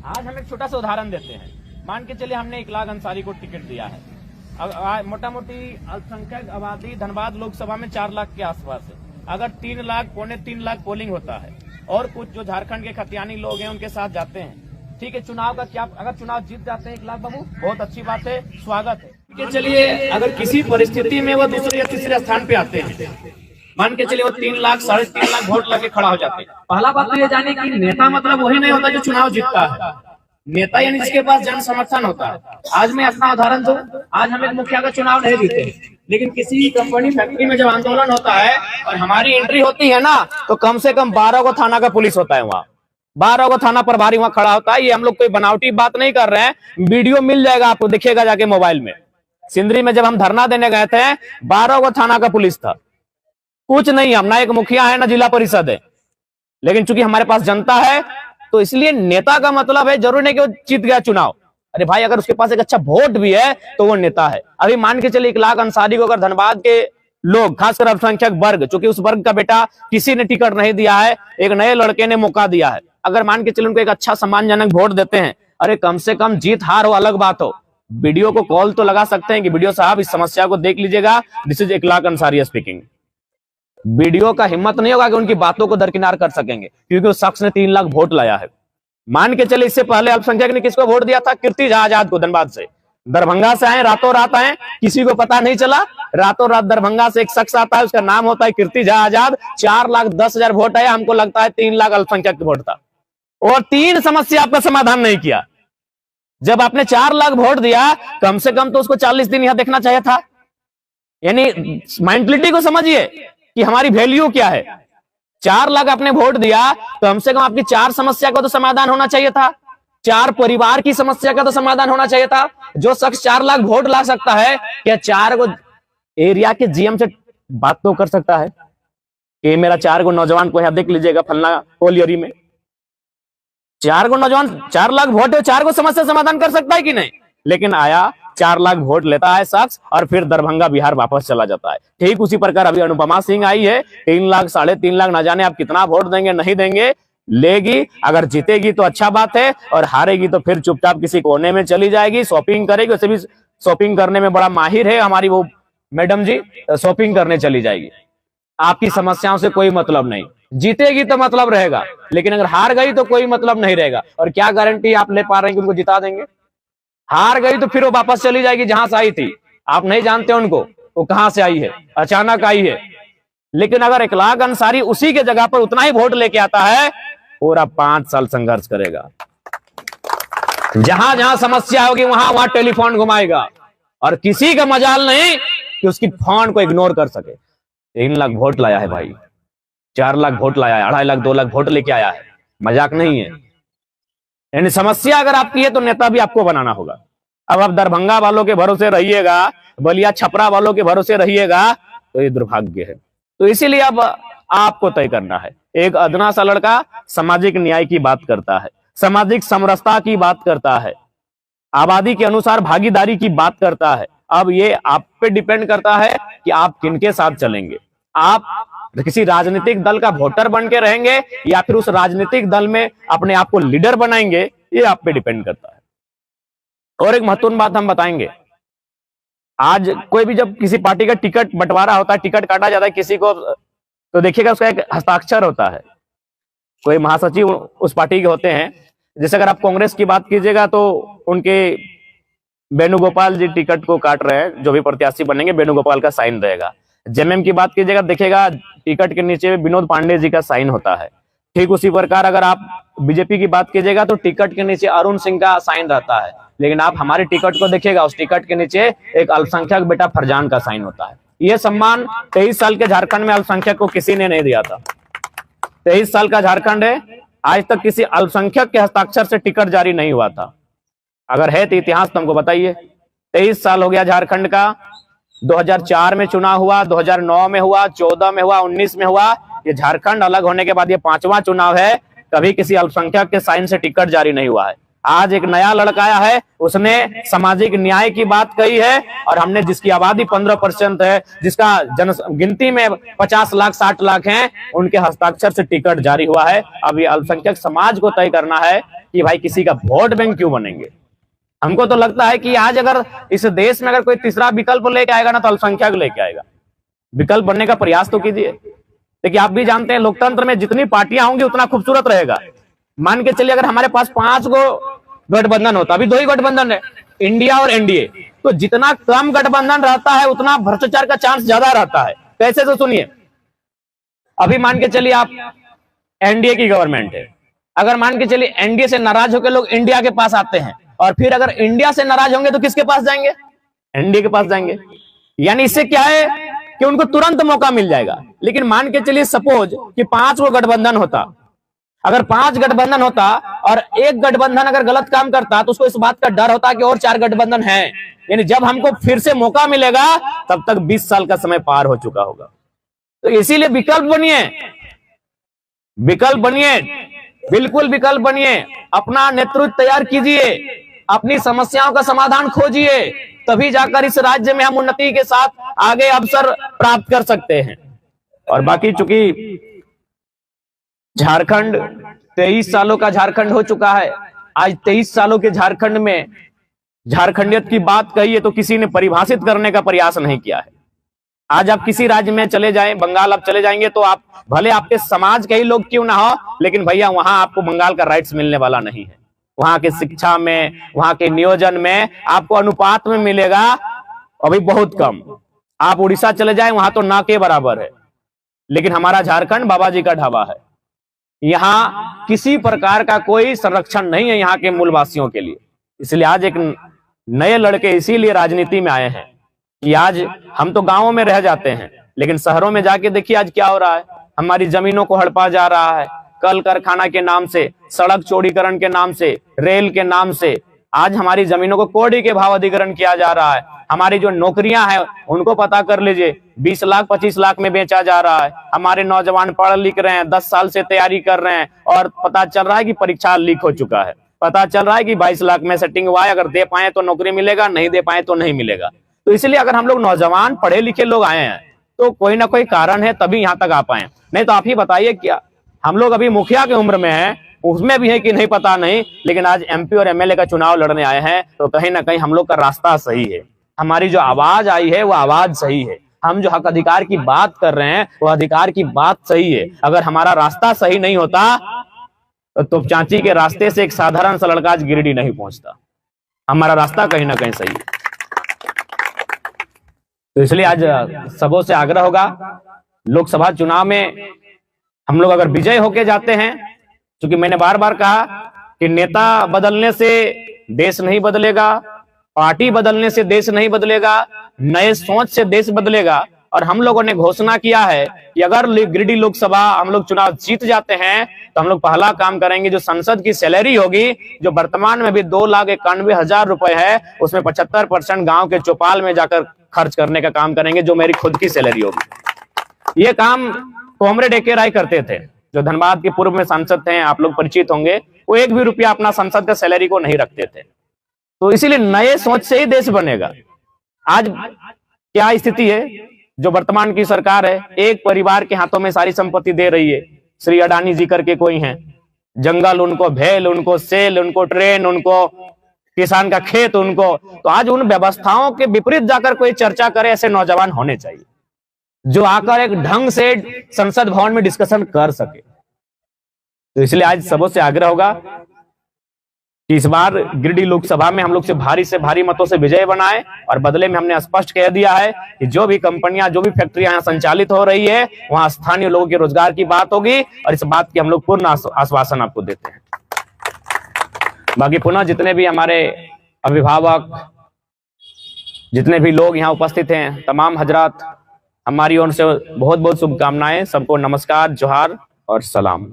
आज हम एक छोटा सा उदाहरण देते हैं। मान के चलिए हमने 1 लाख अंसारी को टिकट दिया है। मोटा मोटी अल्पसंख्यक आबादी धनबाद लोकसभा में 4 लाख के आसपास है। अगर 3 लाख 3.25 लाख पोलिंग होता है और कुछ जो झारखंड के खतियानी लोग हैं उनके साथ जाते हैं, ठीक है, चुनाव का क्या, अगर चुनाव जीत जाते हैं 1 लाख बाबू, बहुत अच्छी बात है, स्वागत है। ठीक है, चलिए अगर किसी परिस्थिति में वो दूसरे या तीसरे स्थान पे आते हैं, मान के चलिए वो 3 लाख 3.5 लाख वोट लगे खड़ा हो जाते हैं। पहला बात तो ये जाने की नेता मतलब वही नहीं होता जो चुनाव जीतता है। नेता यानी जिसके पास जन समर्थन होता है। आज मैं अपना उदाहरण दूं, आज हम एक मुखिया का चुनाव नहीं जीते, लेकिन किसी कंपनी फैक्ट्री में जब आंदोलन होता है और हमारी एंट्री होती है ना, तो कम से कम 12 को थाना का पुलिस होता है वहाँ, 12 को थाना प्रभारी वहाँ खड़ा होता है। ये हम लोग कोई बनावटी बात नहीं कर रहे हैं, वीडियो मिल जाएगा आपको, देखिएगा जाके मोबाइल में। सिंदरी में जब हम धरना देने गए थे 12 को थाना का पुलिस था। कुछ नहीं, हम ना एक मुखिया है ना जिला परिषद है, लेकिन चूंकि हमारे पास जनता है तो इसलिए नेता का मतलब है जरूरी नहीं कि वो जीत गया चुनाव। अरे भाई, अगर उसके पास एक अच्छा वोट भी है तो वो नेता है। अभी मान के चलिए 1 लाख अंसारी को अगर धनबाद के लोग, खासकर अल्पसंख्यक वर्ग, चूंकि उस वर्ग का बेटा किसी ने टिकट नहीं दिया है, एक नए लड़के ने मौका दिया है, अगर मान के चलिए उनको एक अच्छा सम्मानजनक वोट देते हैं, अरे कम से कम जीत हार हो अलग बात हो, वीडियो को कॉल तो लगा सकते हैं कि वीडियो साहब इस समस्या को देख लीजिएगा, this is 1 lakh Ansari speaking. Video का हिम्मत नहीं होगा कि उनकी बातों को दरकिनार कर सकेंगे, क्योंकि उस शख्स ने 3 लाख वोट लाया है। मान के चले इससे पहले अल्पसंख्यक ने किसको वोट दिया था? कीर्ति झा आजाद को। धनबाद से, दरभंगा से आए, रातों रात आए, किसी को पता नहीं चला, रातों रात दरभंगा से एक शख्स आता है, उसका नाम होता है कीर्ति झा आजाद। 4,10,000 वोट आया, हमको लगता है 3 लाख अल्पसंख्यक वोट था, और 3 समस्या आपका समाधान नहीं किया। जब आपने 4 लाख वोट दिया, कम से कम तो उसको 40 दिन यहां देखना चाहिए था। यानी मेंटलिटी को समझिए कि हमारी वैल्यू क्या है। 4 लाख आपने वोट दिया, तो कम से कम आपकी 4 समस्या का तो समाधान होना चाहिए था, 4 परिवार की समस्या का तो समाधान होना चाहिए था। जो शख्स 4 लाख वोट ला सकता है, क्या 4 को एरिया के जीएम से बात तो कर सकता है कि मेरा 4 को नौजवान को यहां देख लीजिएगा फलना कोलियरी में, 4 को नौजवान, 4 लाख वोट है, 4 को समस्या समाधान कर सकता है कि नहीं? लेकिन आया, 4 लाख वोट लेता है शख्स और फिर दरभंगा बिहार वापस चला जाता है। ठीक उसी प्रकार अभी अनुपमा सिंह आई है, 3 लाख 3.5 लाख, ना जाने आप कितना वोट देंगे, नहीं देंगे, लेगी। अगर जीतेगी तो अच्छा बात है, और हारेगी तो फिर चुपचाप किसी कोने में चली जाएगी, शॉपिंग करेगी। वैसे भी शॉपिंग करने में बड़ा माहिर है हमारी वो मैडम जी, शॉपिंग करने चली जाएगी। आपकी समस्याओं से कोई मतलब नहीं, जीतेगी तो मतलब रहेगा, लेकिन अगर हार गई तो कोई मतलब नहीं रहेगा। और क्या गारंटी आप ले पा रहे हैं कि उनको जिता देंगे? हार गई तो फिर वो वापस चली जाएगी जहां से आई थी। आप नहीं जानते उनको वो कहां से आई है, अचानक आई है। लेकिन अगर 1 लाख अंसारी उसी के जगह पर उतना ही वोट लेके आता है, पूरा 5 साल संघर्ष करेगा, जहां जहां समस्या होगी वहां वहां टेलीफोन घुमाएगा, और किसी का मजाल नहीं कि उसकी फोन को इग्नोर कर सके। 3 लाख वोट लाया है भाई, 4 लाख वोट लाया है, 2.5 लाख 2 लाख वोट लेके आया है, मजाक नहीं है। यानी समस्या अगर आपकी है तो नेता भी आपको बनाना होगा। अब आप दरभंगा वालों के भरोसे रहिएगा, बलिया छपरा वालों के भरोसे रहिएगा, तो ये दुर्भाग्य है। तो इसीलिए अब आपको तय करना है। एक अदना सा लड़का सामाजिक न्याय की बात करता है, सामाजिक समरसता की बात करता है, आबादी के अनुसार भागीदारी की बात करता है। अब ये आप पे डिपेंड करता है कि आप किनके साथ चलेंगे। आप किसी राजनीतिक दल का वोटर बन के रहेंगे या फिर उस राजनीतिक दल में अपने आप को लीडर बनाएंगे, ये आप पे डिपेंड करता है। और एक महत्वपूर्ण बात हम बताएंगे, आज कोई भी जब किसी पार्टी का टिकट बंटवारा होता है, टिकट काटा जाता है किसी को, तो देखिएगा उसका एक हस्ताक्षर होता है। कोई महासचिव उस पार्टी के होते हैं। जैसे अगर आप कांग्रेस की बात कीजिएगा तो उनके वेणुगोपाल जी टिकट को काट रहे हैं, जो भी प्रत्याशी बनेंगे वेणुगोपाल का साइन रहेगा। जेएमएम की बात कीजिएगा, देखिएगा टिकट के नीचे विनोद पांडे जी का साइन होता है। ठीक उसी प्रकार अगर आप बीजेपी की बात कीजिएगा तो टिकट के नीचे अरुण सिंह का साइन रहता है। लेकिन आप हमारे टिकट को देखिएगा, उस टिकट के नीचे एक अल्पसंख्यक बेटा फरजान का साइन होता है। यह सम्मान 23 साल के झारखंड में अल्पसंख्यक को किसी ने नहीं दिया था। 23 साल का झारखंड है, आज तक किसी अल्पसंख्यक के हस्ताक्षर से टिकट जारी नहीं हुआ था। अगर है तो इतिहास तुमको बताइए। 23 साल हो गया झारखंड का। 2004 में चुनाव हुआ, 2009 में हुआ, 14 में हुआ, 19 में हुआ। ये झारखंड अलग होने के बाद ये 5वां चुनाव है, कभी किसी अल्पसंख्यक के साइन से टिकट जारी नहीं हुआ है। आज एक नया लड़का आया है, उसने सामाजिक न्याय की बात कही है, और हमने जिसकी आबादी 15% है, जिसका जनगिनती में 50 लाख 60 लाख हैं, उनके हस्ताक्षर से टिकट जारी हुआ है। अब ये अल्पसंख्यक समाज को तय करना है कि भाई किसी का वोट बैंक क्यों बनेंगे। हमको तो लगता है कि आज अगर इस देश में अगर कोई तीसरा विकल्प लेके आएगा ना तो अल्पसंख्यक लेके आएगा। विकल्प बनने का प्रयास तो कीजिए। देखिए आप भी जानते हैं लोकतंत्र में जितनी पार्टियां होंगी उतना खूबसूरत रहेगा। मान के चलिए अगर हमारे पास 5 गो गठबंधन होता, अभी 2 ही गठबंधन है, इंडिया और एनडीए, तो जितना कम गठबंधन रहता है उतना भ्रष्टाचार का चांस ज्यादा रहता है। कैसे तो सुनिए, अभी मान के चलिए आप एनडीए की गवर्नमेंट है, अगर मान के चलिए एनडीए से नाराज होकर लोग इंडिया के पास आते हैं और फिर अगर इंडिया से नाराज होंगे तो किसके पास जाएंगे? एनडीए के पास जाएंगे। यानी इससे क्या है कि उनको तुरंत मौका मिल जाएगा। लेकिन मान के चलिए सपोज कि 5 गो गठबंधन होता, अगर 5 गठबंधन होता और एक गठबंधन अगर गलत काम करता तो उसको इस बात का डर होता कि और 4 गठबंधन हैं, यानी जब हमको फिर से मौका मिलेगा तब तक 20 साल का समय पार हो चुका होगा। तो इसीलिए विकल्प बनिए, विकल्प बनिए, बिल्कुल विकल्प बनिए, अपना नेतृत्व तैयार कीजिए, अपनी समस्याओं का समाधान खोजिए, तभी जाकर इस राज्य में हम उन्नति के साथ आगे अवसर प्राप्त कर सकते हैं। और बाकी चूंकि झारखंड 23 सालों का झारखंड हो चुका है, आज 23 सालों के झारखंड में झारखंडियत की बात कही है तो किसी ने परिभाषित करने का प्रयास नहीं किया है। आज आप किसी राज्य में चले जाएं, बंगाल आप चले जाएंगे तो आप भले आपके समाज के ही लोग क्यों ना हो, लेकिन भैया वहां आपको बंगाल का राइट्स मिलने वाला नहीं है। वहां के शिक्षा में, वहां के नियोजन में आपको अनुपात में मिलेगा अभी बहुत कम। आप उड़ीसा चले जाएं वहां तो ना के बराबर है। लेकिन हमारा झारखंड बाबा जी का ढाबा है, यहाँ किसी प्रकार का कोई संरक्षण नहीं है यहाँ के मूलवासियों के लिए। इसलिए आज एक नए लड़के इसीलिए राजनीति में आए हैं कि आज हम तो गांवों में रह जाते हैं, लेकिन शहरों में जाके देखिए आज क्या हो रहा है। हमारी जमीनों को हड़पा जा रहा है, कल कारखाना के नाम से, सड़क चौड़ीकरण के नाम से, रेल के नाम से आज हमारी जमीनों को कौड़ी के भाव अधिग्रहण किया जा रहा है। हमारी जो नौकरियां हैं उनको पता कर लीजिए, 20 लाख 25 लाख में बेचा जा रहा है। हमारे नौजवान पढ़ लिख रहे हैं, 10 साल से तैयारी कर रहे हैं और पता चल रहा है कि परीक्षा लीक हो चुका है। पता चल रहा है कि 22 लाख में सेटिंग हुआ है, अगर दे पाए तो नौकरी मिलेगा, नहीं दे पाए तो नहीं मिलेगा। तो इसलिए अगर हम लोग नौजवान पढ़े लिखे लोग आए हैं तो कोई ना कोई कारण है तभी यहाँ तक आ पाए। नहीं तो आप ही बताइए, क्या हम लोग अभी मुखिया की उम्र में हैं, उसमें भी है कि नहीं पता नहीं, लेकिन आज एमपी और एमएलए का चुनाव लड़ने आए हैं तो कहीं ना कहीं हम लोग का रास्ता सही है। हमारी जो आवाज आई है वो आवाज सही है। हम जो हक अधिकार की बात कर रहे हैं वो अधिकार की बात सही है। अगर हमारा रास्ता सही नहीं होता तो चांची के रास्ते से एक साधारण सा लड़का आज गिरिडीह नहीं पहुंचता। हमारा रास्ता कहीं ना कहीं सही है। तो इसलिए आज सबों से आग्रह होगा, लोकसभा चुनाव में हम लोग अगर विजय होके जाते हैं, क्योंकि मैंने बार बार कहा कि नेता बदलने से देश नहीं बदलेगा, पार्टी बदलने से देश नहीं बदलेगा, नए सोच से देश बदलेगा। और हम लोगों ने घोषणा किया है कि अगर गिरिडीह लोकसभा हम लोग चुनाव जीत जाते हैं तो हम लोग पहला काम करेंगे, जो संसद की सैलरी होगी जो वर्तमान में भी 2,91,000 रुपए है, उसमें 75% गांव के चौपाल में जाकर खर्च करने का काम करेंगे, जो मेरी खुद की सैलरी होगी। ये काम कॉमरेड ए.के. राय करते थे, जो धनबाद के पूर्व में सांसद थे, आप लोग परिचित होंगे। वो 1 भी रुपया अपना संसद का सैलरी को नहीं रखते थे। तो इसीलिए नए सोच से ही देश बनेगा। आज क्या स्थिति है, जो वर्तमान की सरकार है एक परिवार के हाथों में सारी संपत्ति दे रही है। श्री अडानी जी करके कोई हैं, जंगल उनको, भेल उनको, सेल उनको, ट्रेन उनको, किसान का खेत उनको। तो आज उन व्यवस्थाओं के विपरीत जाकर कोई चर्चा करे, ऐसे नौजवान होने चाहिए जो आकर एक ढंग से संसद भवन में डिस्कशन कर सके। तो इसलिए आज सबों से आग्रह होगा कि इस बार गिरिडीह लोकसभा में हम लोग से भारी मतों से विजय बनाए। और बदले में हमने स्पष्ट कह दिया है कि जो भी कंपनियां, जो भी फैक्ट्रियां यहाँ संचालित हो रही है, वहां स्थानीय लोगों के रोजगार की बात होगी और इस बात की हम लोग पूर्ण आश्वासन आपको देते हैं। बाकी पुनः जितने भी हमारे अभिभावक, जितने भी लोग यहाँ उपस्थित हैं, तमाम हजरात, हमारी ओर से बहुत बहुत शुभकामनाएं। सबको नमस्कार, जोहार और सलाम।